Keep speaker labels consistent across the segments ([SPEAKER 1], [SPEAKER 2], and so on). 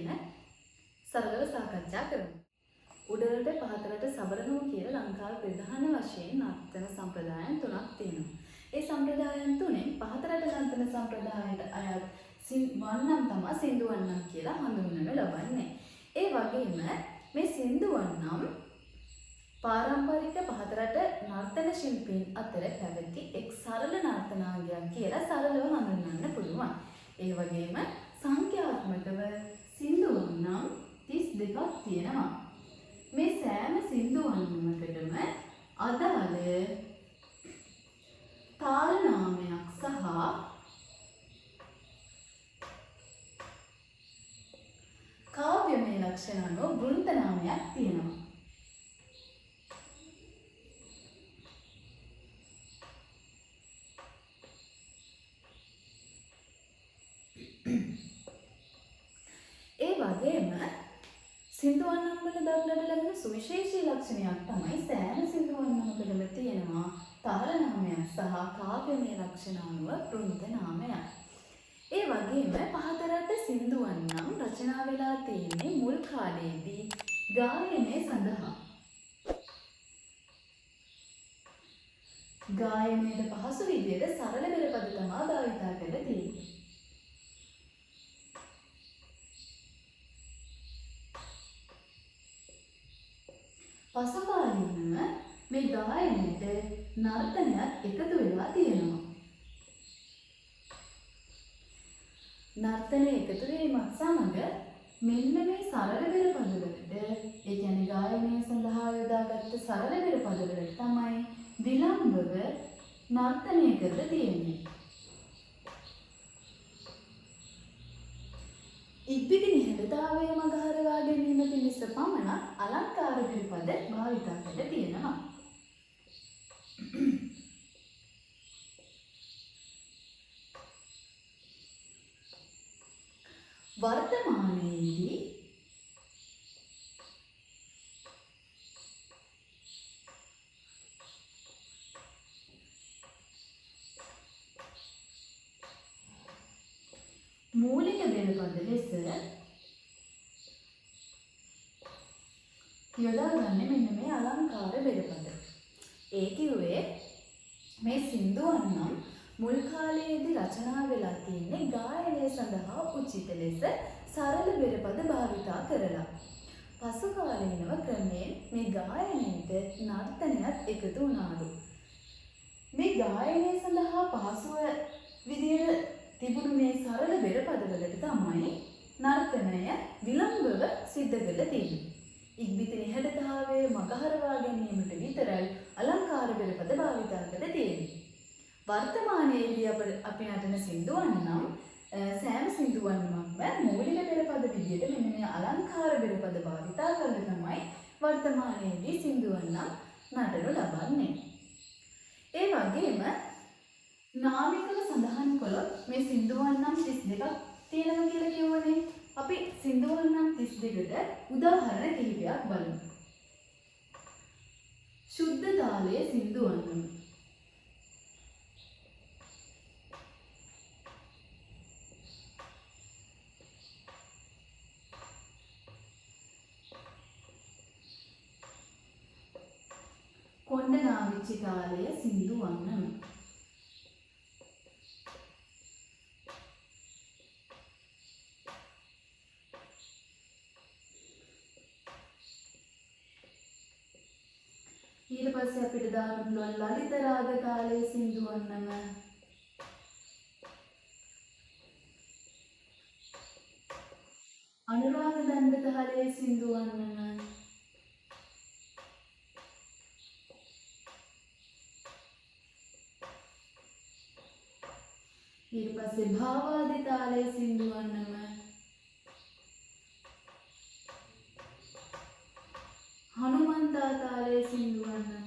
[SPEAKER 1] ගැන සරලව සාකච්ඡා කරමු. උඩරට පහතරට සබරනෝ කියලා ලංකාවේ ප්‍රධාන වශයෙන් නර්තන සම්ප්‍රදායන් තුනක් තියෙනවා. ඒ සම්ප්‍රදායන් තුනෙන් පහතරට නර්තන සම්ප්‍රදායට අයත් වන්නම් තමයි සින්දු වන්නම් කියලා හඳුන්වනු ලබන්නේ. ඒ වගේම මේ සින්දු වන්නම් පාරම්පරික පහතරට නර්තන ශිල්පීන් අතර පැවති එක් සරල නර්තනාංගයක් කියලා සරලව හඳුන්වන්න පුළුවන්. ඒ වගේම සංඛ්‍යාත්මකව සින්දු වන්නම් 32ක් තියෙනවා. මේ සෑම සින්දු වන්නමකටම අදාළ තාල නාමයක් සහ කාව්‍යමය ලක්ෂණ අනුව වෘන්ත නාමයක් තියෙනවා. ඒ වගේම සින්දු වන්නම් වල දක්නට ලැබෙන සුවිශේෂී ලක්ෂණයක් තමයි සෑම සින්දු වන්නමකටම තියෙනවා තාල නාමයක් සහ කාව්‍යමය ලක්ෂණ අනුව වෘන්ත නාමයක්. ඒ වගේම පහතරට සින්දු වන්නම් රචනා වෙලා තියෙන්නේ මුල් කාලයේදී ගායනය සඳහා. ගායනයට පහසු විදියට සරල පෙරපද තමයි භාවිතා කරලා තියෙන්නේ. පසු කාලීනව මේ ගායනයට නර්තනයක් එකතු වෙලා තියෙනවා. නර්තනය එකතු වීමත් සමග මෙන්න මේ සරල පෙරපදවලට, ඒ කියන්නේ ගායනය සඳහා යොදාගත්ත සරල පෙරපදවලට තමයි විලම්භව නර්තනය කරලා තියෙන්නේ. ඉක්බිති නිහඬතාවය මගහරවා ගැනීම පිණිස පමණක් අලංකාර පෙරපද භාවිතා කරලා තියෙනවා. වර්තමානයේදී මූලික පෙරපද ලෙස යොදාගන්නේ මෙන්න මේ අලංකාර පෙරපද. ඒ කිව්වේ මේ සින්දු වන්නම් මුල් කාලයේදී රචනා වෙලා තියෙන්නේ ගායනය සඳහා උචිත ලෙස සරල පෙරපද භාවිතා කරලා. පසු කාලීනව ක්‍රමයෙන් මේ ගායනයට නර්තනයත් එකතු වුණාලු. මේ ගායනය සඳහා පහසුව විදියට තිබුණු මේ සරල පෙරපදවලට තමයි නර්තනය විලම්භව සිද්ධ කරලා තියෙන්නේ. ඉක්බිති නිහඬතාවය මගහරවා ගැනීමට විතරයි අලංකාර පෙරපද භාවිතා කරලා තියෙන්නේ. වර්තමානයේදී අපි නටන සින්දු වන්නම් සෑම සින්දු වන්නමක්ම මූලික පෙරපද විදියට මෙන්න මේ අලංකාර පෙරපද භාවිතා කරලා තමයි වර්තමානයේදී සින්දු වන්නම් නටනු ලබන්නේ. ඒ වගේම නාමිකව සඳහන් කළොත් මේ සින්දු වන්නම් 32ක් තියෙනවා කියලා කියවනේ. අපි සින්දු වන්නම් 32ට උදාහරණ කිහිපයක් බලමු. ශුද්ධ තාලයේ සින්දු වන්නම්. කොණ්ඩනාවිච්චි තාලයේ සින්දු වන්නම්. ඊට පස්සේ අපිට දාන්න පුළුවන් ලලිත රාග තාලයේ සින්දු වන්නම. අනුරාග දණ්ඩ තාලයේ සින්දු වන්නම. ඊට පස්සේ භාවාදී තාලයේ සින්දු වන්නම. හනුමන්තා තාලයේ සින්දු වන්නම.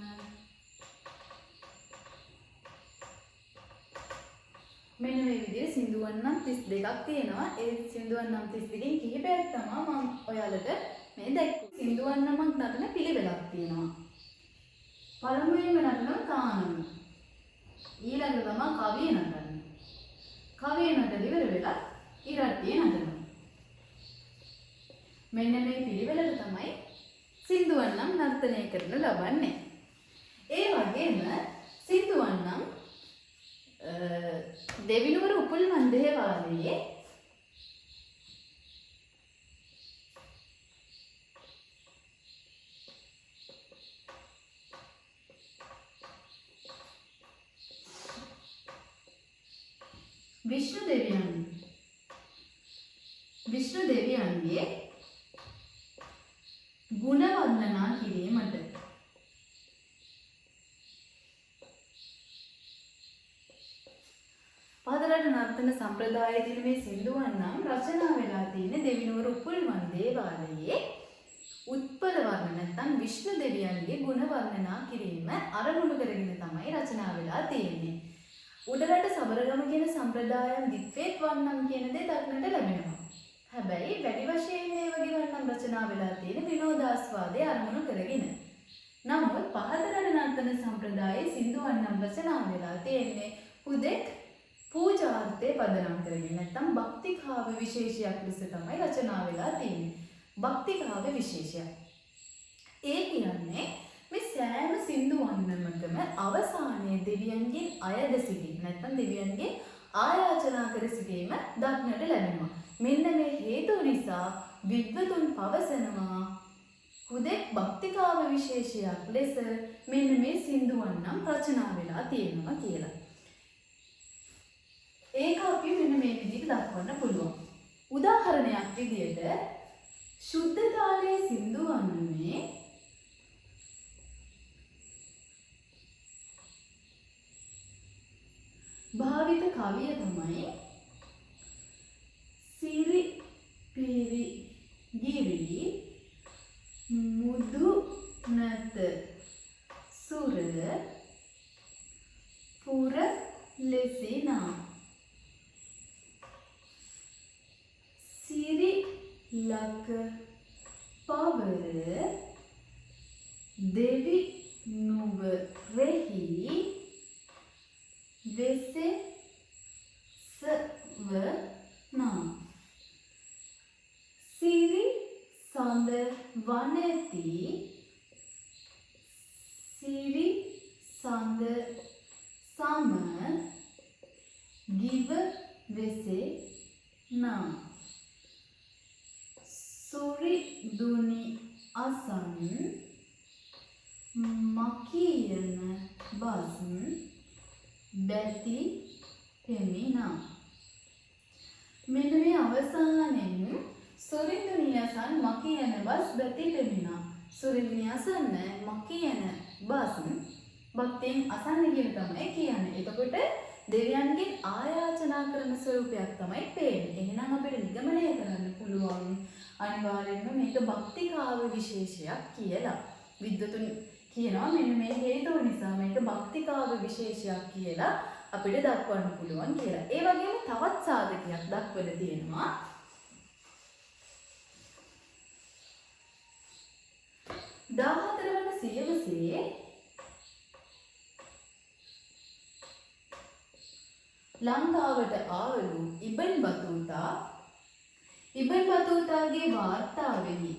[SPEAKER 1] මෙන්න මේ විදිහේ සින්දු වන්නම් 32ක් තියෙනවා. ඒ සින්දු වන්නම් 32කින් කිහිපයක් තමයි මම ඔයාලට මේ දැක්කුවේ. සින්දු වන්නමක් නටන පිළිවෙලක් තියෙනවා. පළමුවෙන්ම නටනවා තානම. ඊළඟ තමයි කවිය නටන්නේ. කවිය නටලා ඉවර වෙලා ඉරට්ටිය නටනවා. මෙන්න මේ පිළිවෙලට තමයි සින්දුවන් නම් නර්තනය කරනු ලබන්නේ. ඒ වගේම සින්දුවන් නම් දෙවිනුවර උපුල්වන් දේවාලයේ විෂ්ණු දෙවියන්ගේ ගුණ වන්දනා කිරීමට පහදරට නර්තන සම්ප්‍රදායයේ මේ සින්දුවන් නම් රචනා වෙලා තියෙන දෙවිනුවර උපුල්වන් දේවාලයේ උත්පල වර්ණ නැත්නම් විෂ්ණු දෙවියන්ගේ ගුණ වර්ණනා කිරීම අරමුණු කරගෙන තමයි රචනා වෙලා තියෙන්නේ. උඩරට සබරගම කියන සම්ප්‍රදායන් දිත්වේත් වන්නම් කියන දේ දක්නට ලැබෙනවා. හැබැයි වැඩි වශයෙන් මේ වගේ වන්නම් රචනා වෙලා තියෙන විනෝදාස්වාදයේ අරමුණු කරගෙන. නමුත් පහතරට නර්තන සම්ප්‍රදායේ සින්දු වන්නම් රචනා වෙලා තියෙන්නේ හුදෙක් පූජාර්ථයේ පදනම් කරගෙන නැත්නම් භක්තිකාව විශේෂයක් ලෙස තමයි රචනා වෙලා තියෙන්නේ. භක්තිකාව විශේෂයක්. ඒ කියන්නේ මේ සෑම සින්දු වන්නමකම අවසානයේ දෙවියන්ගෙන් අයද සිටීම නැත්නම් දෙවියන්ගේ ආයාචනා කර සිටීම දක්නට ලැබෙනවා. මෙන්න මේ හේතුව නිසා විද්වතුන් පවසනවා හුදෙක් භක්තිකාව විශේෂයක් ලෙස මෙන්න මේ සින්දු වන්නම් රචනා වෙලා තියෙනවා කියලා. ඒක අපි මෙන්න මේ විදිහට දක්වන්න පුළුවන්. උදාහරණයක් විදිහට ශුද්ධ තාලයේ සින්දු වන්නමේ භාවිත කවිය තමයි සිරි පිරි ගිරි මුදු නැත සුර පුර ලෙසිනා සිරි ලක පවර දෙවි නුව රෙහි වෙසේ සවනා සිරි සඳ වනති සිරි සඳ සම ගිව වෙසේ නා සුරි දුනි අසන් මකියන බස් බැති පෙමිනා. මෙන්න මේ අවසානයෙන් සුරිඳුනියසන් මකියන බස් බැති පෙමිනා. සුරිඳුනියසන් මකියන බස් භක්තියෙන් අසන්න කියලා තමයි කියන්නේ. එතකොට දෙවියන්ගෙන් ආයාචනා කරන ස්වරූපයක් තමයි පේන්නේ. එහෙනම් අපිට නිගමනය කරන්න පුළුවන් අනිවාර්යයෙන්ම මේක භක්තිකාව විශේෂයක් කියලා. විද්වතුන් කියනවා මෙන්න මේ හේතුව නිසා මේක භක්තිකාව විශේෂයක් කියලා අපිට දක්වන්න පුළුවන් කියලා. ඒ වගේම තවත් සාධකයක් දක්වලා තියෙනවා. දාහතරවන සියවසේ ලංකාවට ආවලු ඉබන් බතූතාගේ වාර්තාවෙහි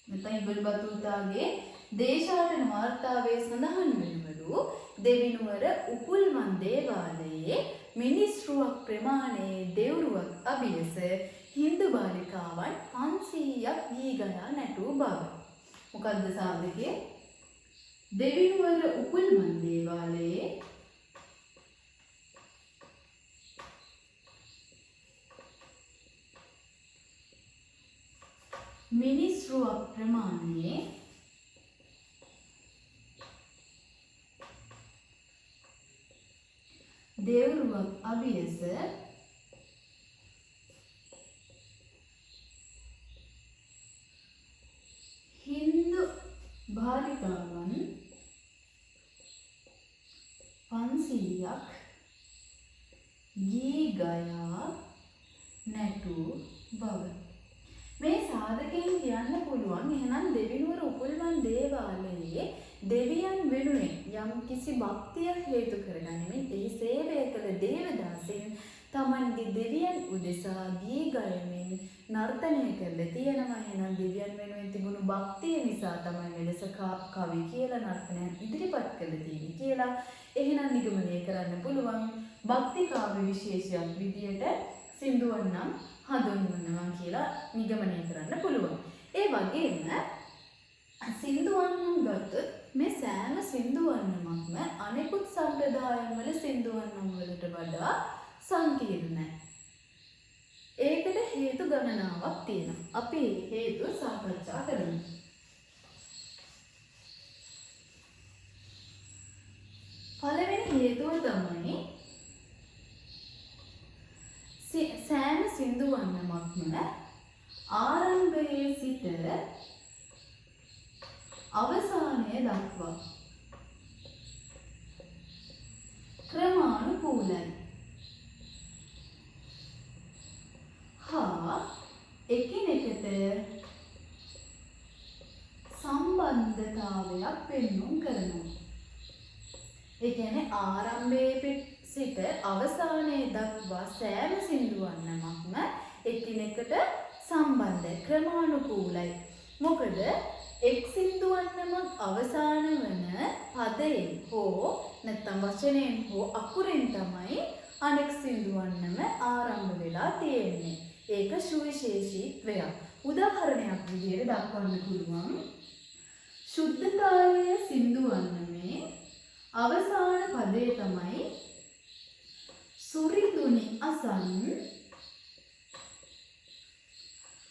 [SPEAKER 1] නැත්නම් ඉබන් බතූතාගේ දේශාටන වාර්තාවේ සඳහන් වෙනවලු දෙවිනුවර උපුල්වන් දේවාලයේ මිනිස්රුවක් ප්‍රමාණයේ දෙව්රුවක් අභියස හින්දු බාලිකාවන් 500ක් ගී ගයා නැටූ බව. මොකද්ද සාධකයේ? දෙවිනුවර උපුල්වන් දේවාලයේ මිනිස්රුවක් ප්‍රමාණයේ දෙව්රුවක් අභියස හින්දු බාලිකාවන් 500ක් ගී ගයා නැටූ බව. මේ සාධකයෙන් කියන්න පුළුවන් එහෙනම් දෙවිනුවර උපුල්වන් දේවාලයේ දෙවියන් වෙනුවෙන් යම් කිසි භක්තියක් හේතු කරගනිමින් ඒ සේවය කළ දේවදාසයන් තමන්ගේ දෙවියන් උදෙසා ගී ගයමින් නර්තනය කරලා තියෙනවා. එහෙනම් දෙවියන් වෙනුවෙන් තිබුණු භක්තිය නිසා තමයි මෙලෙස කවි කියලා නර්තනයන් ඉදිරිපත් කළේ තියෙන්නේ කියලා. එහෙනම් නිගමනය කරන්න පුළුවන් භක්ති කාව්‍ය විශේෂයක් විදියට සින්දුවන් නම් හඳුන්වනවා කියලා නිගමනය කරන්න පුළුවන්. ඒ වගේම සින්දුවන් නම් ගත්තොත් මේ සෑම සින්දුවන් නමක්ම අනෙකුත් සම්ප්‍රදායන් වල සින්දුවන් නම් වලට වඩා සංකීර්ණයි. ඒකට හේතු ගණනාවක් තියෙනවා. අපි හේතු සාකච්ඡා කරමු. පළවෙනි හේතුව තමයි සෑම සින්දුවන් නමක්ම ආරම්භයේ සිට අවසානය දක්වා ක්‍රමානුකූලයි. හා එකිනෙකට සම්බන්ධතාවයක් පෙන්වුම් කරනවා. ඒ කියන්නේ ආරම්භයේ සිට අවසානයේ දක්වා සෑම සින්දුවන් නමක්ම එකිනෙකට සම්බන්ධයි, ක්‍රමානුකූලයි. මොකද එක් සින්දුවන් නමක් අවසාන වන පදයෙන් හෝ නැත්නම් වචනයෙන් හෝ අකුරෙන් තමයි අනෙක් සින්දුවන් නම ආරම්භ වෙලා තියෙන්නේ. ඒක සුවිශේෂීත්වයක්. උදාහරණයක් විදිහට දක්වන්න පුළුවන්. ශුද්ධතාවය සින්දුවන් නමේ අවසාන පදය තමයි සුරිදුනි අසන්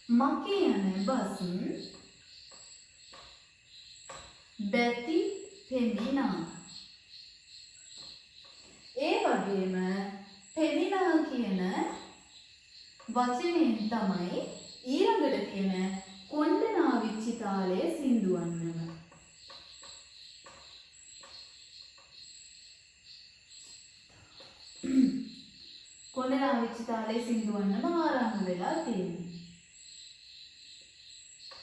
[SPEAKER 1] මකියන බස් බැති පෙමිනා. ඒ වගේම පෙමිනා කියන වචනයෙන් තමයි ඊළඟට තියෙන කොණ්ඩනාවිච්චි තාලයේ සින්දුවන් නම. කොණ්ඩනාවිච්චි තාලයේ සින්දුවන් නම ආරම්භ වෙලා තියෙනවා.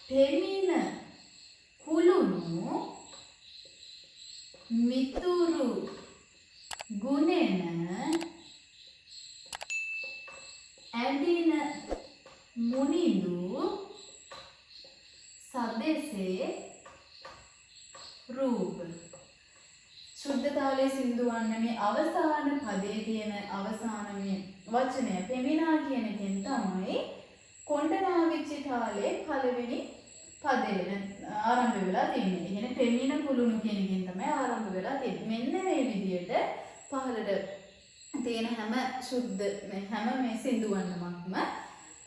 [SPEAKER 1] පෙමින කුළුණු මිතුරු ගුණෙන ඇඳින මුනිඳු සදෙසේ රූප. ශුද්ධතාලයේ සින්දුවන් නමේ අවසාන පදයේ තියෙන අවසාන වචනය පෙමිනා කියන එකෙන් තමයි කොණ්ඩනාවිච්චි තාලයේ පළවෙනි පදේ ආරම්භ වෙලා තියෙන්නේ. ඒ කියන්නේ පෙමින කුළුණු කියන එකෙන් තමයි ආරම්භ වෙලා තියෙන්නේ. මෙන්න මේ විදිහට පහළට තියෙන හැම මේ සින්දුවන් නමක්ම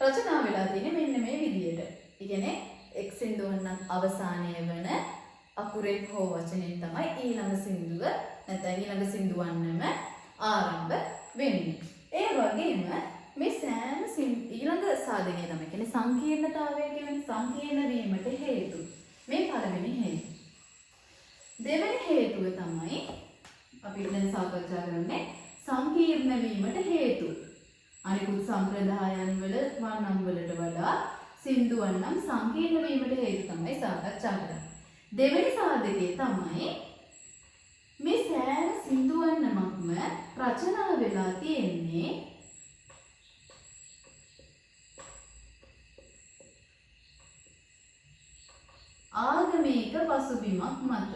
[SPEAKER 1] රචනා වෙලා තියෙන්නේ මෙන්න මේ විදිහට. ඒ කියන්නේ එක් සින්දුවන් නම් අවසානය වන අකුරෙන් හෝ වචනෙන් තමයි ඊළඟ සින්දුව නැත්නම් ඊළඟ සින්දුවන් නම ආරම්භ වෙන්නේ. ඒ වගේම මේ සෑම ඊළඟ සාධනය තමයි කියන්නේ සංකීර්ණතාවය කියන්නේ සංකීර්ණ වීමට හේතු. මේ පළවෙනි හේතුව. දෙවෙනි හේතුව තමයි අපි දැන් සාකච්ඡා කරන්නේ සංකීර්ණ වීමට හේතු. අනිකුත් සම්ප්‍රදායන් වල වන්නම් වලට වඩා සින්දුවන් නම් සංකීර්ණ වීමට හේතු තමයි සාකච්ඡා කරන්නේ. දෙවෙනි සාධකය තමයි මේ සෑම සින්දුවන් නමක්ම රචනා වෙලා තියෙන්නේ ආගමික පසුබිමක් මත.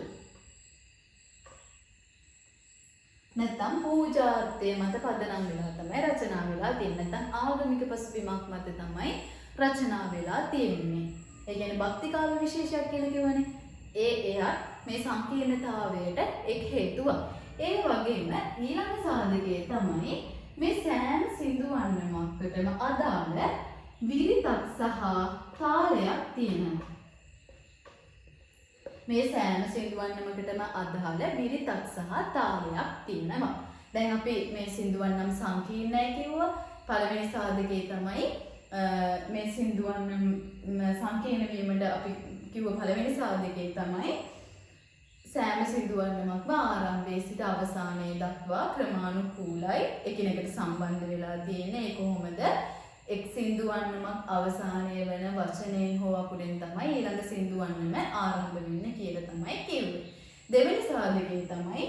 [SPEAKER 1] නැත්නම් පූජාර්ථය මත පදනම් වෙලා තමයි රචනා වෙලා තියෙන්නේ. නැත්නම් ආගමික පසුබිමක් මත තමයි රචනා වෙලා තියෙන්නේ. ඒ කියන්නේ භක්ති කාව්‍ය විශේෂයක් කියලා කියවනේ. එයත් මේ සංකීර්ණතාවයට එක් හේතුවක්. ඒ වගේම ඊළඟ සාධකය තමයි මේ සෑම සින්දුවන් නමකටම අදාළ විරිතක් සහ තාලයක් තියෙනවා. මේ සෑම සින්දුවන් නමකටම අදාළ විරිතක් සහ තාලයක් තියෙනවා. දැන් අපි මේ සින්දුවන් නම් සංකීර්ණයි කිව්වා. පළවෙනි සාධකය තමයි මේ සින්දුවන් සංකීර්ණ වීමට අපි කිව්ව පළවෙනි සාධකය තමයි සෑම සින්දුවන් නමක්ම ආරම්භයේ සිට අවසානයේ දක්වා ක්‍රමානුකූලයි. එකිනෙකට සම්බන්ධ වෙලා තියෙන්නේ. ඒ කොහොමද? එක් සින්දුවන් නමක් අවසානයේ වෙන වචනයෙන් හෝ අකුරෙන් තමයි ඊළඟ සින්දුවන් නම ආරම්භ වෙන්නේ කියලා තමයි කිව්වේ. දෙවෙනි සාධකය තමයි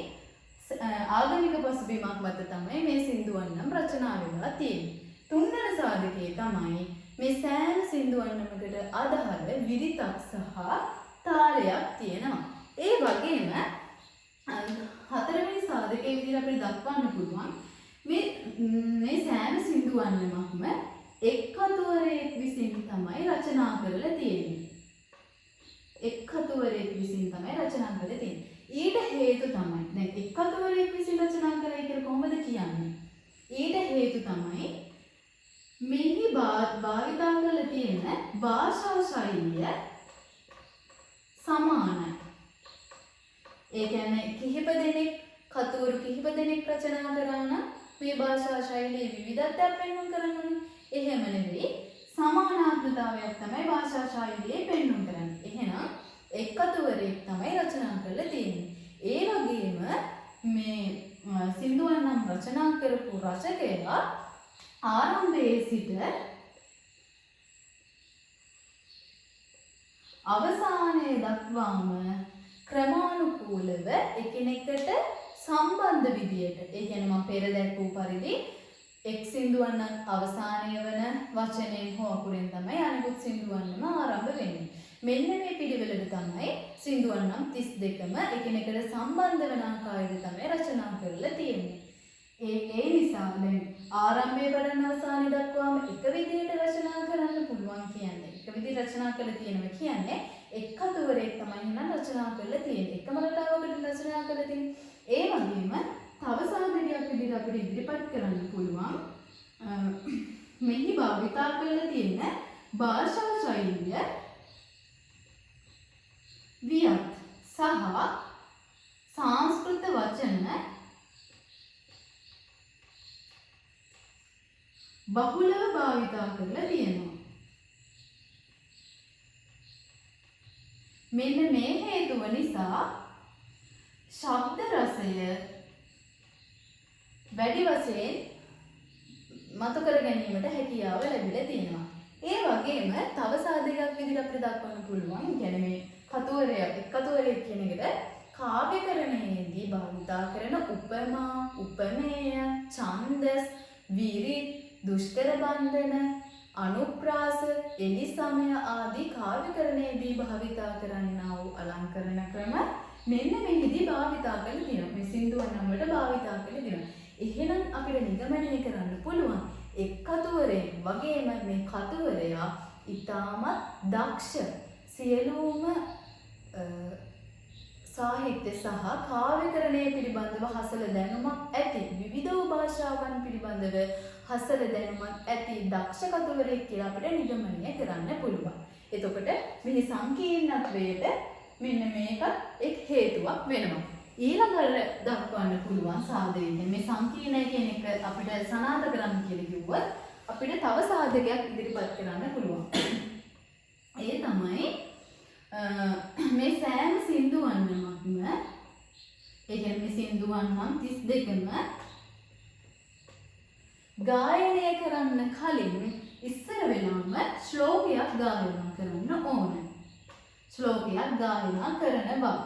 [SPEAKER 1] ආගමික පසුබිමක් මත තමයි මේ සින්දුවන් නම් රචනා වෙලා තියෙන්නේ. තුන්වෙනි සාධකය තමයි මේ සෑම සින්දු අන්නමකට අදාළ විරිතක් සහ තාලයක් තියෙනවා. ඒ වගේම හතරවෙනි සාධකයේ විදිහට අපිට දක්වන්න පුළුවන් මේ සෑම සින්දු අන්නමක්ම එක් කතුවරයෙක් විසින් තමයි රචනා කරලා තියෙන්නේ. එක් කතුවරයෙක් විසින් තමයි රචනා කරලා තියෙන්නේ. ඊට හේතු තමයි දැන් එක් කතුවරයෙක් විසින් රචනා කරයි කියලා කොහොමද කියන්නේ? ඊට හේතු තමයි මෙහි භාවිතා කරලා තියෙන භාෂා ශෛලිය සමානයි. ඒ කියන්නේ කිහිප දෙනෙක් කතුවරු කිහිප දෙනෙක් රචනා කරා නම් මේ භාෂා ශෛලියේ විවිධත්වයක් පෙන්වන්න කරන්නේ. එහෙම නෙවෙයි සමානාත්මතාවයක් තමයි භාෂා ශෛලියේ පෙන්වන්න කරන්නේ. එහෙනම් එක් කතුවරයෙක් තමයි රචනා කරලා තියෙන්නේ. ඒ වගේම මේ සින්දුවන් නම් රචනා කරපු රචකයා ආරම්භයේ සිට අවසානයේ දක්වාම ක්‍රමානුකූලව එකිනෙකට සම්බන්ධ විදියට, ඒ කියන්නේ මම පෙර දැක්වූ පරිදි එක් සින්දුවන් නම් අවසානය වන වචනයෙන් හෝ අකුරෙන් තමයි අනිකුත් සින්දුවන්ම ආරම්භ වෙන්නේ. මෙන්න මේ පිළිවෙලට තමයි සින්දුවන් නම් 32ම එකිනෙකට සම්බන්ධ වන ආකාරයට තමයි රචනා කරලා තියෙන්නේ. ඒ නිසා දැන් ආරම්භයේ පටන් අවසානය දක්වාම එක විදිහට රචනා කරන්න පුළුවන් කියන්නේ. එක විදිහට රචනා කරලා තියෙනවා කියන්නේ එක් කතුවරයෙක් තමයි එහෙනම් රචනා කරලා තියෙන්නේ. එකම රටාවකට රචනා කරලා තියෙන්නේ. ඒ වගේම තව සාධකයක් විදිහට අපිට ඉදිරිපත් කරන්න පුළුවන් මෙහි භාවිතා කරලා තියෙන භාෂා ශෛලිය වියත් සහ සංස්කෘත වචන බහුලව භාවිතා කරලා තියෙනවා. මෙන්න මේ හේතුව නිසා ශබ්ද රසය වැඩි වශයෙන් මතු කර ගැනීමට හැකියාව ලැබිලා තියෙනවා. ඒ වගේම තව සාධකයක් විදිහට අපිට දක්වන්න පුළුවන්. කියන්නේ මේ කතුවරයෙක් කියන එකට කාව්‍යකරණයේදී භාවිතා කරන උපමා, උපමේය, ඡන්දස්, විරිත්, දුෂ්කර බන්ධන, අනුප්‍රාස, එලි සමය ආදී කාව්‍යකරණයේදී භාවිතා කරන්නා වූ අලංකරණ ක්‍රම මෙන්න මෙහිදී භාවිතා කරලා තියෙනවා. මේ සින්දුවන් නම් වලට භාවිතා කරලා තියෙනවා. එහෙනම් අපිට නිගමනය කරන්න පුළුවන් එක් කතුවරයෙක් වගේම මේ කතුවරයා ඉතාමත් දක්ෂ සියලුම සාහිත්‍ය සහ කාව්‍යකරණය පිළිබඳව හසල දැනුමක් ඇති, විවිධ භාෂාවන් පිළිබඳව හසල දැනුමක් ඇති දක්ෂ කතුවරයෙක් කියලා අපිට නිගමනය කරන්න පුළුවන්. එතකොට මේ සංකීර්ණත්වයට මෙන්න මේක එක් හේතුවක් වෙනවා. ඊළඟට දක්වන්න පුළුවන් සාධකයෙන් මේ සංකීර්ණය කියන එක අපිට සනාථ කරන්න කියලා කිව්වොත් අපිට තව සාධකයක් ඉදිරිපත් කරන්න පුළුවන්. ඒ තමයි මේ සෑම සින්දුවන්නමක්ම ඒ කියන්නේ මේ සින්දුවන් නම් 32ම ගායනය කරන්න කලින් ඉස්සර වෙනම ශ්ලෝකයක් ගායනා කරන්න ඕනේ. ශ්ලෝකයක් ගායනා කරනවා.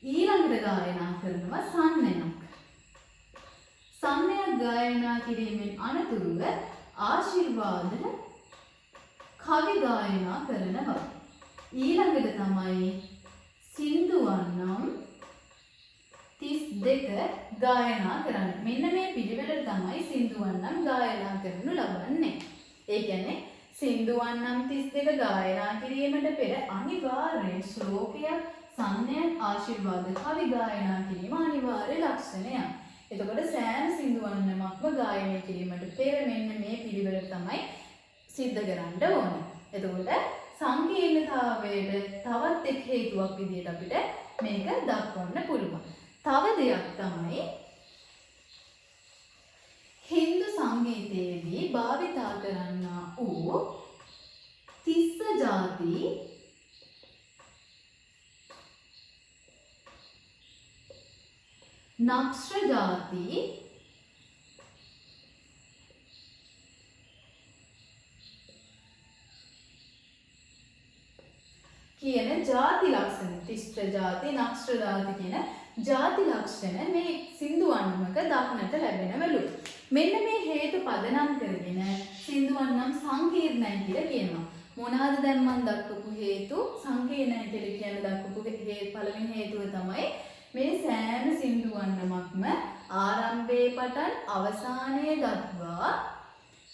[SPEAKER 1] ඊළඟට ගායනා කරනවා සන්නයක්. සන්නයක් ගායනා කිරීමෙන් අනතුරුව ආශිර්වාද කවි ගායනා කරනවා. ඊළඟට තමයි සින්දුවන් නම් 32 ගායනා කරන්නේ. මෙන්න මේ පිළිවෙලට තමයි සින්දුවන් නම් ගායනා කරනු ලබන්නේ. ඒ කියන්නේ සින්දුවන් නම් 32 ගායනා කිරීමට පෙර අනිවාර්යෙන් ශ්ලෝකයක්, සන්නයක්, ආශිර්වාද කවි ගායනා කිරීම අනිවාර්ය ලක්ෂණයක්. එතකොට සෑම සින්දුවන් නමක්ම ගායනය කිරීමට පෙර මෙන්න මේ පිළිවෙලට තමයි සිද්ධ කරන්න ඕනේ. එතකොට සංකීර්ණතාවයට තවත් එක් හේතුවක් විදිහට අපිට මේක දක්වන්න පුළුවන්. තව දෙයක් තමයි හින්දු සංගීතයේදී භාවිතා කරන්නා වූ තිස්ස ජාති නක්ෂ්‍ර ජාති කියන ಜಾති ලක්ෂණ, තිස්ස ಜಾති, නක්ෂ්‍ර ಜಾති කියන ಜಾති ලක්ෂණ මේ සින්දුවන්නමක දක්නට ලැබෙනවලු. මෙන්න මේ හේතු පදනම් කරගෙන සින්දුවන් නම් සංකීර්ණයි කියලා කියනවා. මොනවාද දැන් මම දක්වපු හේතු සංකීර්ණයි කියලා කියන දක්වපු පළවෙනි හේතුව තමයි මේ සෑම සින්දුවන් නමක්ම ආරම්භයේ පටන් අවසානයේ දක්වා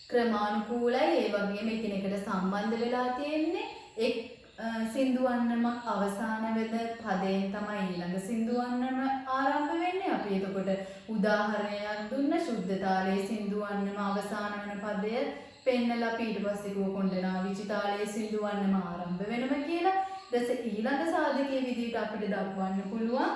[SPEAKER 1] ක්‍රමානුකූලයි. ඒ වගේම එකිනෙකට සම්බන්ධ වෙලා තියෙන්නේ. එක් සින්දුවන් නමක් අවසාන වෙද පදයෙන් තමයි ඊළඟ සින්දුවන් නම ආරම්භ වෙන්නේ. අපි එතකොට උදාහරණයක් දුන්න ශුද්ධ තාලයේ සින්දුවන් නම අවසාන වෙන පදය පෙන්නලා ඊට පස්සේ ගෝකොණ්ඩනා විචිතාලයේ සින්දුවන් නම ආරම්භ වෙනම කියලා. ඊට ඊළඟ සාධකයේ විදිහට අපිට දක්වන්න පුළුවන්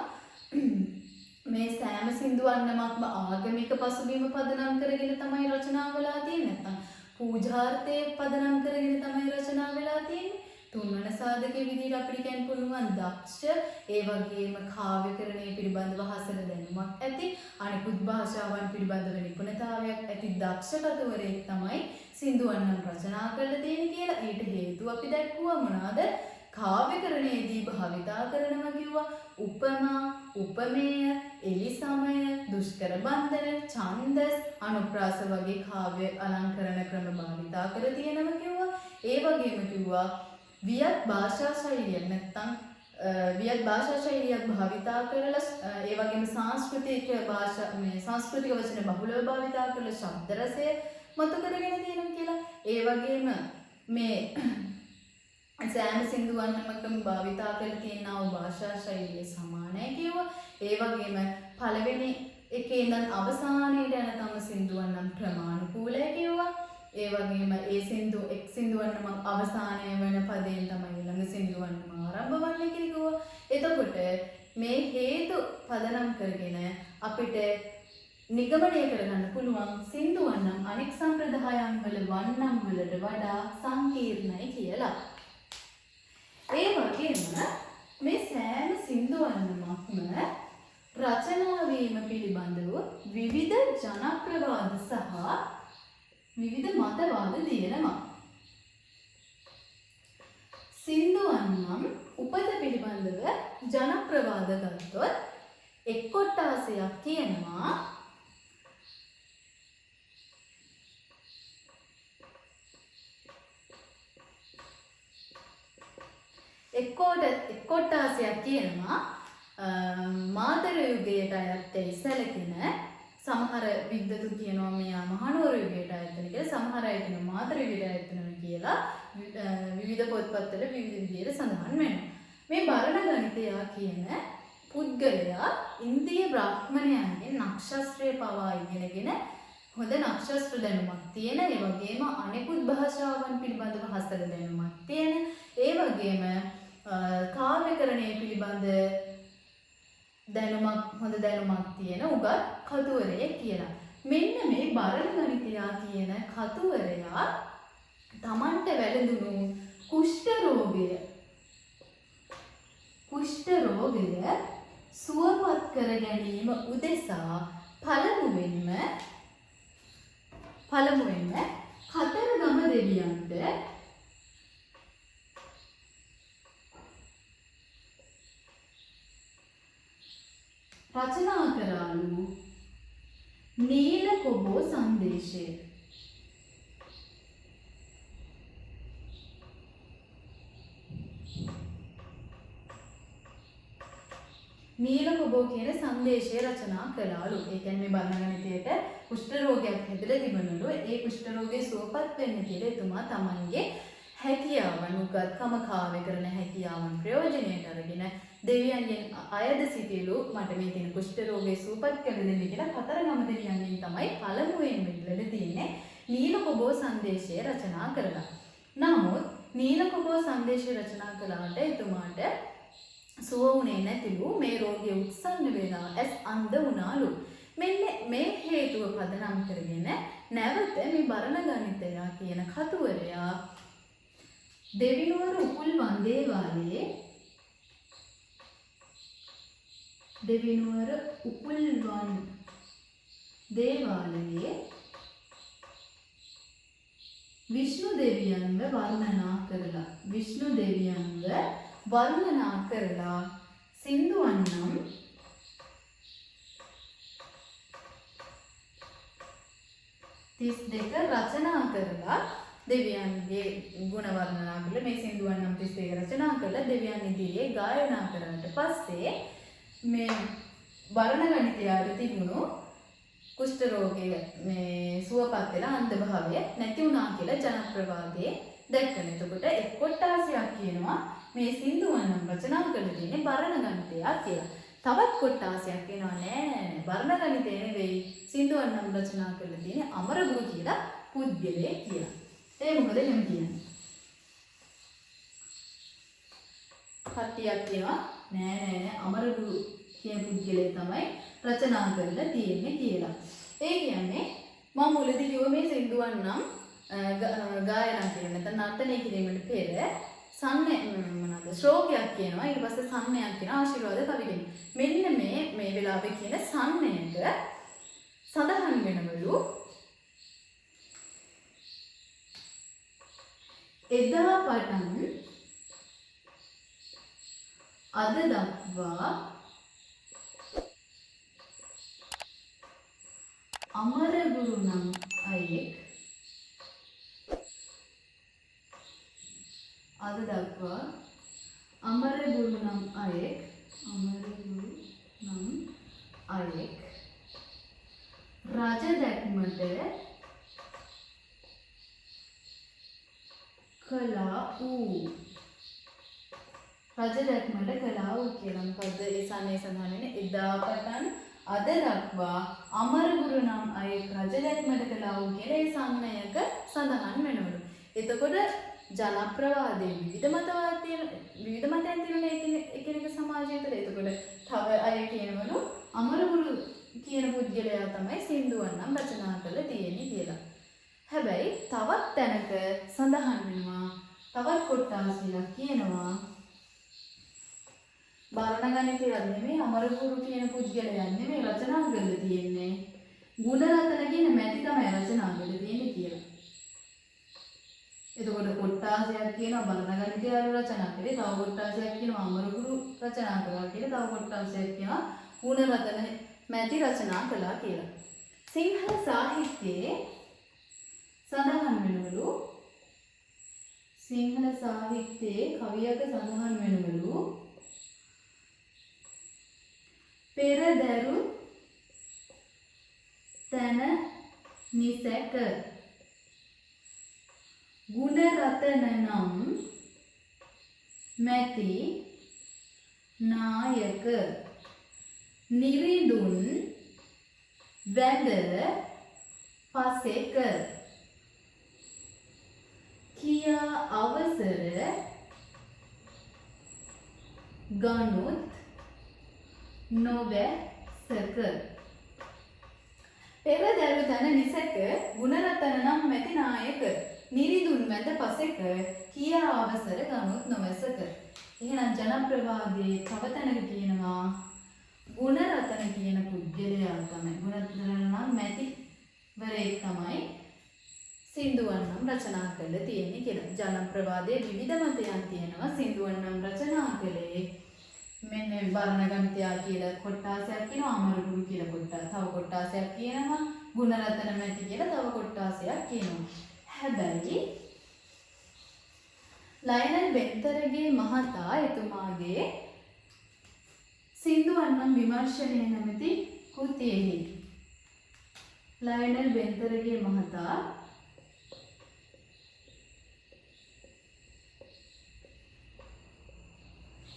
[SPEAKER 1] මේ සෑම සින්දුවන් නමක්ම ආගමික පසුබිම පදනම් කරගෙන තමයි රචනා වෙලා තියෙන්නේ. නැත්නම් පූජාර්ථයේ පදනම් කරගෙන තමයි රචනා වෙලා තියෙන්නේ. තුන්වන සාධකයේ විදිහට අපිට කියන්න පුළුවන් දක්ෂ, ඒ වගේම කාව්‍යකරණය පිළිබඳව හසල දැනුමක් ඇති, අනිකුත් භාෂාවන් පිළිබඳව නිපුණතාවයක් ඇති දක්ෂ කතුවරයෙක් තමයි සින්දුවන් නම් රචනා කරලා තියෙන්නේ කියලා. ඊට හේතුව අපි දැක්කුවා මොනවාද? කාව්‍යකරණයේදී භාවිතා කරනවා කිව්වා උපමා, උපමේය, එලිසමය, දුෂ්කර බන්ධන, ඡන්දස්, අනුප්‍රාස වගේ කාව්‍ය අලංකරණ ක්‍රම භාවිතා කර තියෙනවා කිව්වා. ඒ වගේම කිව්වා වියත් භාෂා ශෛලිය නැත්නම් වියත් භාෂා ශෛලියක් භාවිතා කරලා ඒ වගේම සංස්කෘතික වචන බහුලව භාවිතා කරලා ශබ්ද රසය මතු කරගෙන තියෙනවා කියලා. ඒ වගේම මේ සෑම සින්දුවන් නමකම භාවිතා කරලා තියෙනා වූ භාෂා ශෛලිය සමානයි කිව්වා. ඒ වගේම පළවෙනි එකේ ඉඳන් අවසානයට යනකම් සින්දුවන් නම් ක්‍රමානුකූලයි කිව්වා. ඒ වගේම ඒ එක් සින්දුවන් නම් අවසානය වෙන පදයෙන් තමයි ඊළඟ සින්දුවන් නම් ආරම්භ වන්නේ කියලා කිව්වා. එතකොට මේ හේතු පදනම් කරගෙන අපිට නිගමනය කරගන්න පුළුවන් සින්දුවන් නම් අනෙක් සම්ප්‍රදායන් වල වන්නම් වලට වඩා සංකීර්ණයි කියලා. ඒ වගේම මේ සෑම සින්දුවන් නමක්ම රචනා වීම පිළිබඳව විවිධ ජනප්‍රවාද සහ විවිධ මතවාද තියෙනවා. සින්දුවන් නම් උපත පිළිබඳව ජනප්‍රවාද ගත්තොත් එක් කොටාසයක් කියනවා එක් කොටාසයක් කියනවා මාතර යුගයට අයත් සැලකෙන සමහර විද්වතුන් කියනවා මෙයා මහනුවර යුගයට අයත් වෙන කියලා. සමහර අය කියනවා මාතර යුගයට අයත් වෙනවා කියලා. විවිධ පොත්පත්වල විවිධ විදිහට සඳහන් වෙනවා. මේ බරණ ගණිතයා කියන පුද්ගලයා ඉන්දිය බ්‍රාහ්මණයන්ගේ නක්ෂත්‍රය පවා ඉගෙනගෙන හොඳ නක්ෂත්‍ර දැනුමක් තියෙන, ඒ වගේම අනෙකුත් භාෂාවන් පිළිබඳව හසල දැනුමක් තියෙන, ඒ වගේම කාව්‍යකරණය පිළිබඳ හොඳ දැනුමක් තියෙන උගත් කතුවරයෙක් කියලා. මෙන්න මේ බරණ ගණිතයා කියන කතුවරයා තමන්ට වැළඳුණු කුෂ්ඨ රෝගය සුවපත් කර ගැනීම උදෙසා පළමුවෙන්ම කතරගම දෙවියන්ට රචනා කරාලු නීල කොබෝ සංදේශය. නීල කොබෝ කියන සංදේශය රචනා කළාලු. ඒ කියන්නේ මේ බරණ ගණිතයට කුෂ්ඨ රෝගයක් හැදලා තිබුණලු. ඒ කුෂ්ඨ රෝගේ සුවපත් වෙන්න කියලා එතුමා තමන්ගේ හැකියාවන් උගත්කම කාව්‍ය කරන හැකියාවන් ප්‍රයෝජනයට අරගෙන දෙවියන්ගෙන් අයද සිටිලු මට මේ තියෙන කුෂ්ඨ රෝගේ සුවපත් කර දෙන්න කියලා කතරගම දෙවියන්ගෙන් තමයි පළමුවෙන්ම ඉල්ලලා තියෙන්නේ නීල කොබෝ සංදේශය රචනා කරලා. නමුත් නීල කොබෝ සංදේශය රචනා කළාට එතුමාට සුව වුණේ නැතිලු. මේ රෝගය උත්සන්න වෙලා ඇස් අන්ධ වුණාලු. මෙන්න මේ හේතුව පදනම් කරගෙන නැවත මේ බරණ ගණිතයා කියන කතුවරයා දෙවිනුවර උපුල්වන් දේවාලයේ විෂ්ණු දෙවියන්ව වර්ණනා කරලා සින්දුවන් නම් 32 රචනා කරලා දෙවියන්ගේ ගුණ වර්ණනා කරලා මේ සින්දුවන් නම් 32 රචනා කරලා දෙවියන් ඉදිරියේ ගායනා කරාට පස්සේ මේ වර්ණ ගණිතයාට තිබුණු කුෂ්ඨ රෝගය මේ සුවපත් වෙලා අන්ධ භාවය නැති වුණා කියලා ජනප්‍රවාදයේ දැක්කන. එතකොට එක් කොටාසියක් කියනවා මේ සින්දුවන් නම් රචනා කරලා තියෙන්නේ වර්ණ ගණිතයා කියලා. තවත් කොටාසියක් කියනවා නෑ වර්ණ ගණිතය නෙවෙයි සින්දුවන් නම් රචනා කරලා තියෙන්නේ අමරගුරු කියලා පුද්ගලයෙක් කියලා. ඒ මොකද එහෙම කියන්නේ? කට්ටියක් කියනවා නෑ අමරගුරු කියන පුද්ගලයා තමයි රචනා කරලා තියෙන්නේ කියලා. ඒ කියන්නේ මම මුලදී කිව්ව මේ සින්දුවන් නම් ගායනා කියන නැත්නම් නර්තනය කිරීමට පෙර මොනවාද ශ්ලෝකයක් කියනවා ඊට පස්සේ සම්නයක් කියන ආශිර්වාද කවි කියනවා. මෙන්න මේ වෙලාවේ කියන සම්නයට සඳහන් වෙනවලු එදා පටන් අද දක්වා අමරගුරු නම් අයෙක් අද දක්වා අමරගුරු නම් අයෙක් රජ දැක්මට කලා වූ කියලා මොකද්ද ඒ සමයේ සඳහන් වෙන්නේ එදා පටන් අද දක්වා අමරගුරු නම් අයෙක් රජ දැක්මට කලා වූ කියලා ඒ සම්මයක සඳහන් වෙනවලු. එතකොට ජනප්‍රවාදයේ විවිධ මතයන් තියෙන එකිනෙක සමාජය තුළ එතකොට තව අය කියනවලු අමරගුරු කියන පුද්ගලයා තමයි සින්දුවන් නම් රචනා කරලා තියෙන්නේ කියලා. හැබැයි තවත් තැනක සඳහන් වෙනවා තවත් කොටාසියක් කියනවා වර්ණ ගණිතය නෙමෙයි අමරගුරු කියන පුද්ගලයා නෙමෙයි රචනා කරලා තියෙන්නේ ගුණරතන කියන මැටි තමයි රචනා කරලා තියෙන්නේ කියලා. එතකොට කොටාසියක් කියනවා වර්ණ ගණිතය රචනා කරේ තව කොටාසියක් කියනවා අමරගුරු රචනා කළා කියලා තව කොටාසියක් කියනවා ගුණරතන මැටි රචනා කළා කියලා. සිංහල සාහිත්‍යයේ සඳහන් වෙනවලු සිංහල සාහිත්‍යයේ කවියක සඳහන් වෙනවලු පෙරදරු තන නිසක ගුණරතන නම් මැති නායක නිරිඳුන් වැඳ පසෙක කියා අවසර ගනුත් නොවැසක. පෙරදරු තන නිසක ගුණරතන නම් මැති නායක නිරිඳුන් වැඳ පසෙක කියා අවසර ගනුත් නොවැසක. එහෙනම් ජනප්‍රවාදයේ තව තැනක කියනවා ගුණරතන කියන පුද්ගලයා තමයි ගුණරතන නම් මැතිවරයෙක් තමයි සින්දුවන් නම් රචනා කරලා තියෙන්නේ කියලා. ජනප්‍රවාදයේ විවිධ මතයන් තියෙනවා සින්දුවන් නම් රචනා කළේ මෙන්න වර්ණ ගණිතයා කියලා කොටාසයක් කියනවා අමරගුරු කියලා තව කොටාසයක් කියනවා ගුණරතන මැති කියලා තව කොටාසයක් කියනවා. හැබැයි ලයනල් බෙන්තරගේ මහතා එතුමාගේ සින්දුවන් නම් විමර්ශනය නැමැති කෘතියෙහි ලයනල් බෙන්තරගේ මහතා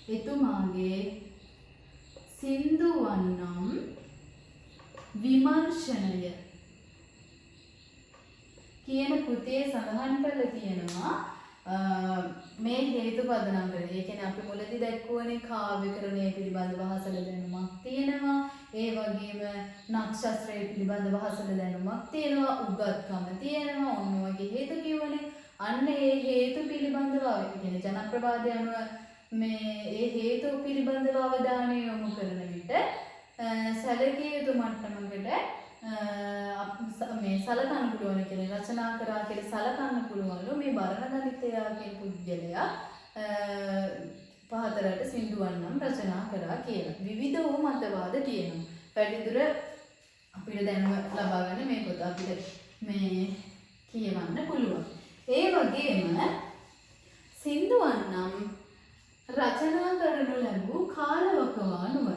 [SPEAKER 1] එතුමාගේ සින්දුවන් නම් විමර්ශනය කියන කෘතියේ සඳහන් කරලා තියෙනවා මේ හේතු පදනම් කරගෙන. ඒ කියන්නේ අපි මුලදී දැක්වුවනේ කාව්‍යකරණය පිළිබඳව හසල දැනුමක් තියෙනවා. ඒ වගේම නක්ෂත්‍රය පිළිබඳව හසල දැනුමක් තියෙනවා. උගත්කම තියෙනවා. ඔන්න වගේ හේතු කියවනේ. අන්න ඒ හේතු පිළිබඳව කියන්නේ ජනප්‍රවාදය අනුව මේ ඒ හේතු පිළිබඳව අවධානය යොමු කරන විට සැලකිය යුතු මට්ටමකට මේ සලකන්න පුළුවන් කියන රචනා කරා කියලා සලකන්න පුළුවන්ලු මේ වර්ණ ගණිතයා කියන පුද්ගලයා පහතරට සින්දුවන් නම් රචනා කරා කියලා. විවිධ වූ මතවාද තියෙනවා. වැඩිදුර අපිට දැනුම ලබා ගන්න මේ පොත අපිට මේ කියවන්න පුළුවන්. ඒ වගේම සින්දුවන් නම් රචනා කරනු ලැබූ කාලවකවානුව.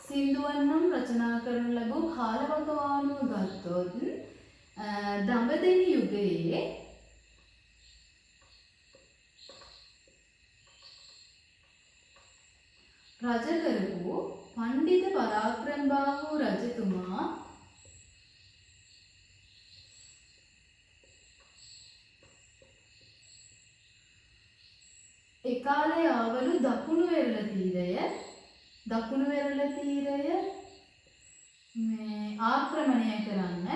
[SPEAKER 1] සින්දුවන් නම් රචනා කරනු ලැබූ කාලවකවානුව ගත්තොත් දඹදෙණි යුගයේ රජ කරපු පණ්ඩිත පරාක්‍රමබාහු රජතුමා ඒ කාලේ ආවලු දකුණු වෙරළ තීරය මේ ආක්‍රමණය කරන්න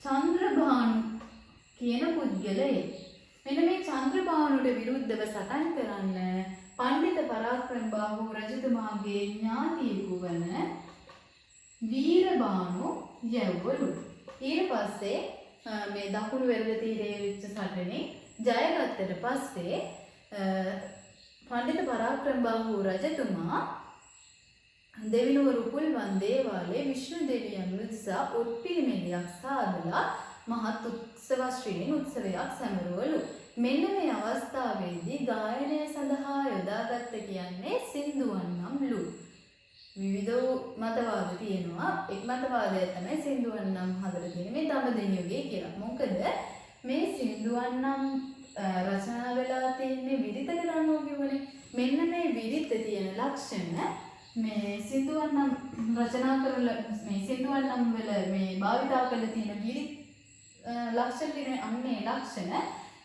[SPEAKER 1] චන්ද්‍රභානු කියන පුද්ගලයෙක්. මෙන්න මේ චන්ද්‍රභානුට විරුද්ධව සටන් කරන්න පණ්ඩිත පරාක්‍රමබාහු රජතුමාගේ ඥාතියෙකු වන වීරබානු යැව්වලු. ඊට පස්සේ මේ දකුණු වෙරළ තීරයේ වෙච්ච සටනේ ජයගත්තට පස්සේ පණ්ඩිත පරාක්‍රමබාහු රජතුමා දෙවිනුවරු පුල්වන් දේවාලයේ විෂ්ණු දෙවියන් උදෙසා උත්පිළිමෙලියක් සාදලා මහත් උත්සවයක් සැමරුවලු. මෙන්න මේ අවස්ථාවේදී ගායනය සඳහා යොදාගත්ත කියන්නේ සින්දුවන් නම්ලු. විවිධ මතවාද තියෙනවා. එක් මතවාදය තමයි සින්දුවන් නම් හදලා තියෙන්නේ මේ දඹදෙණි යුගයේ කියලා. මොකද මේ සින්දුවන් නම් රචනා වෙලා තියෙන්නේ විරිත ගණනුව කියවනේ. මෙන්න මේ විරිත තියෙන ලක්ෂණ මේ සින්දුවන් නම් රචනා කරලා මේ සින්දුවන් නම් වල මේ භාවිතා කරලා තියෙන විරිත ලක්ෂණ තියෙන අන්නේ ලක්ෂණ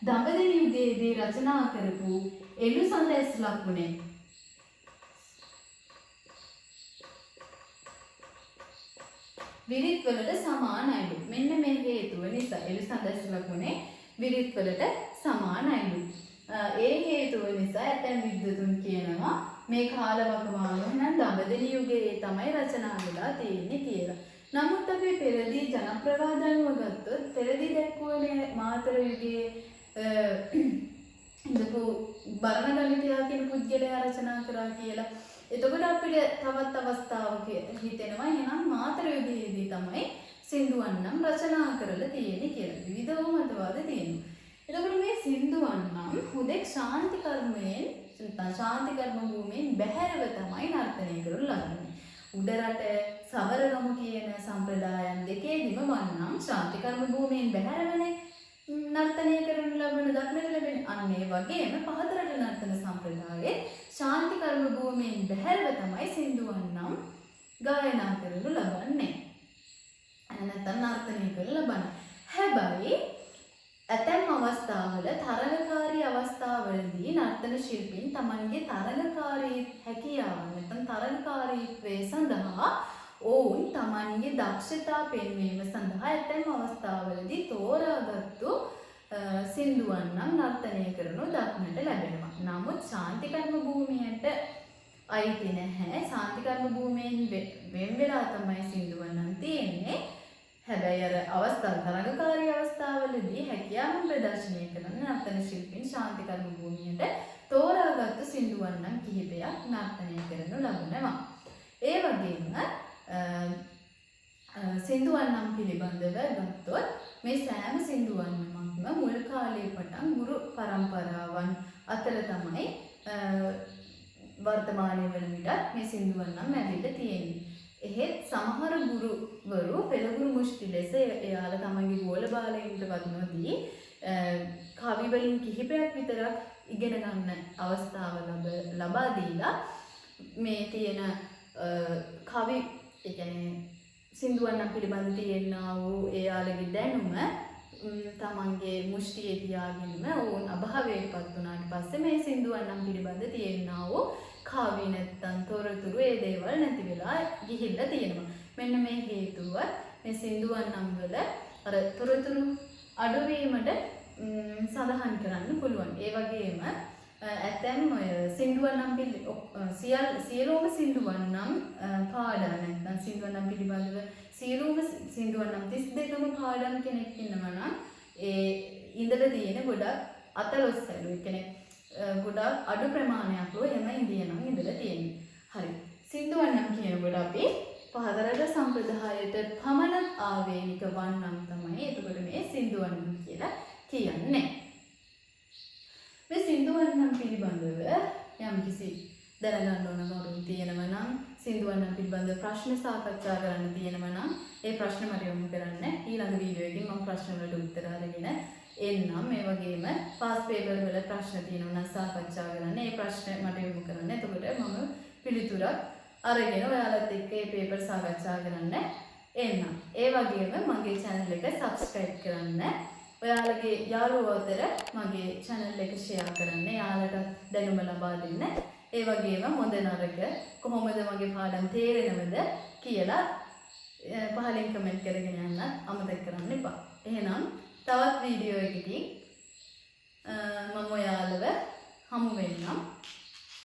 [SPEAKER 1] දඹදෙණි යුගයේදී රචනා කරපු එළු සඳැස් ලකුණේ විරිත් වලට සමානයිලු. මෙන්න මේ හේතුව නිසා එළු සඳැස් ලකුණේ විරිත් වලට සමානයිලු. ඒ හේතුව නිසා ඇතැම් විද්වතුන් කියනවා මේ කාලවකවානුව නම් දඹදෙණි යුගයේ තමයි රචනා වෙලා තියෙන්නේ කියලා. නමුත් අපි පෙරදී ජනප්‍රවාද අනුව ගත්තොත් පෙරදී දැක්වුවේ මාතර යුගයේ ඉඳපු බරණගලිතයා කියන පුද්ගලයා රචනා කරා කියලා. එතකොට අපිට තවත් අවස්ථාවක හිතෙනවා එහෙනම් මාතර යුගයේදී තමයි සින්දුවන් නම් රචනා කරලා තියෙන්නේ කියලා. විවිධ මතවාද තියෙනවා. එතකොට මේ සින්දුවන් නම් හුදෙක් ශාන්ති කර්මයෙන් ශාන්ති කර්ම භූමියෙන් බැහැරව තමයි නර්තනය කරනු ලබන්නේ. උඩරට සවරගම කියන සම්ප්‍රදායන් දෙකේදීම වන්නම් ශාන්ති කර්ම භූමියෙන් බැහැරවනේ නර්තනය කරනු ලබන දක්නට ලැබෙන. අන්න ඒ වගේම පහතරට නර්තන සම්ප්‍රදායේ ශාන්ති කර්ම භූමියෙන් බැහැරව තමයි සින්දුවන් නම් ගායනා කරනු ලබන්නේ. නැත්නම් නර්තනය කරනු ලබන්නේ. හැබැයි ඇතැම් අවස්ථාවල තරගකාරී අවස්ථාවලදී නර්තන ශිල්පීන් තමන්ගේ තරගකාරී හැකියාව නැත්නම් තරගකාරීත්වය සඳහා ඔවුන් තමන්ගේ දක්ෂතා පෙන්වීම සඳහා ඇතැම් අවස්ථාවලදී තෝරාගත්තු සින්දුවන් නම් නර්තනය කරනු දක්නට ලැබෙනවා. නමුත් ශාන්ති කර්ම භූමියට අයිති නැහැ. ශාන්ති කර්ම භූමියෙන් වෙන් වෙලා තමයි සින්දුවන් නම් තියෙන්නේ. හැබැයි අර අවස්ථාව තරගකාරී අවස්ථාවලදී හැකියාවන් ප්‍රදර්ශනය කරන නර්තන ශිල්පීන් ශාන්ති කර්ම භූමියට තෝරාගත්තු සින්දුවන් නම් කිහිපයක් නර්තනය කරනු ලබනවා. ඒ වගේම සින්දුවන් නම් පිළිබඳව ගත්තොත් මේ සෑම සින්දුවන් නමක්ම මුල් කාලයේ පටන් ගුරු පරම්පරාවන් අතර තමයි වර්තමානයේ වන විට මේ සින්දුවන් නම් ඇවිල්ලා තියෙන්නේ. එහෙත් සමහර ගුරුවරු පෙළගුරු මුෂ්ටි ලෙස එයාලා තමන්ගේ ගෝල බාලයින්ට වදිනදී කවි වලින් කිහිපයක් විතරක් ඉගෙන ගන්න අවස්ථාව ලබා දීලා මේ තියෙන කවි ඒ කියන්නේ සින්දුවන් නම් පිළිබඳ තියෙනා වූ එයාලගේ දැනුම තමන්ගේ මුෂ්ටියේ තියාගෙනම ඕන් අභාවයටපත් වුණාට පස්සේ මේ සින්දුවන් නම් පිළිබඳ තියෙනා වූ කවි නැත්තම් තොරතුරු ඒ දේවල් නැති වෙලා ගිහිල්ලා තියෙනවා. මෙන්න මේ හේතුව මේ සින්දුවන් නම් වල අර තොරතුරු අඩු වීමට සඳහන් කරන්න පුළුවන්. ඒ වගේම ඇතැම් සින්දුවන් නම් සියලුම සින්දුවන් නම් පාඩම් නැත්නම් සින්දුවන් නම් පිළිබඳව සියලුම සින්දුවන් නම් 32ම පාඩම් කෙනෙක් ඉන්නවා නම් ඒ ඉඳලා තියෙන ගොඩක් අතලොස්සලු. ඒ කියන්නේ ගොඩක් අඩු ප්‍රමාණයක් ලෝ එහෙම ඉන්දියනම් ඉඳලා තියෙන්නේ. හරි. සින්දුවන්නම් කියනකොට අපි පහතරට සම්ප්‍රදායට පමණ ආවේනික වන්නම් තමයි එතකොට මේ සින්දුවන්නම් කියලා කියන්නේ. මේ සින්දුවන්නම් පිළිබඳව යම්කිසි දැනගන්න ඕන කරුණු තියෙනවා නම් සින්දුවන්නම් පිළිබඳව ප්‍රශ්න සාකච්ඡා කරන්න තියෙනවා නම් ඒ ප්‍රශ්න මට යොමු කරන්න. ඊළඟ වීඩියෝ එකකින් මම ප්‍රශ්න වලට උත්තර අරගෙන එන්නම්. මේ වගේම පාස් පේපර් වල ප්‍රශ්න තියෙනවා නම් සාකච්ඡා කරන්න. ඒ ප්‍රශ්න මට යොමු කරන්න. එතකොට මම පිළිතුරක් අරගෙන ඔයාලත් එක්ක මේ පේපර් සාකච්ඡා කරන්න එන්නම්. ඒ වගේම මගේ channel එක subscribe කරන්න. ඔයාලගේ යාළුවෝ අතර මගේ channel එක share කරන්න. යාළුවට දැනුම ලබා දෙන්න. ඒ වගේම හොඳ නරක කොහොමද මගේ පාඩම් තේරෙනවද කියලා පහලින් කමෙන්ට් කරගෙන යන්න අමතක කරන්න එපා. එහෙනම් තවත් වීඩියෝ එකකින් මම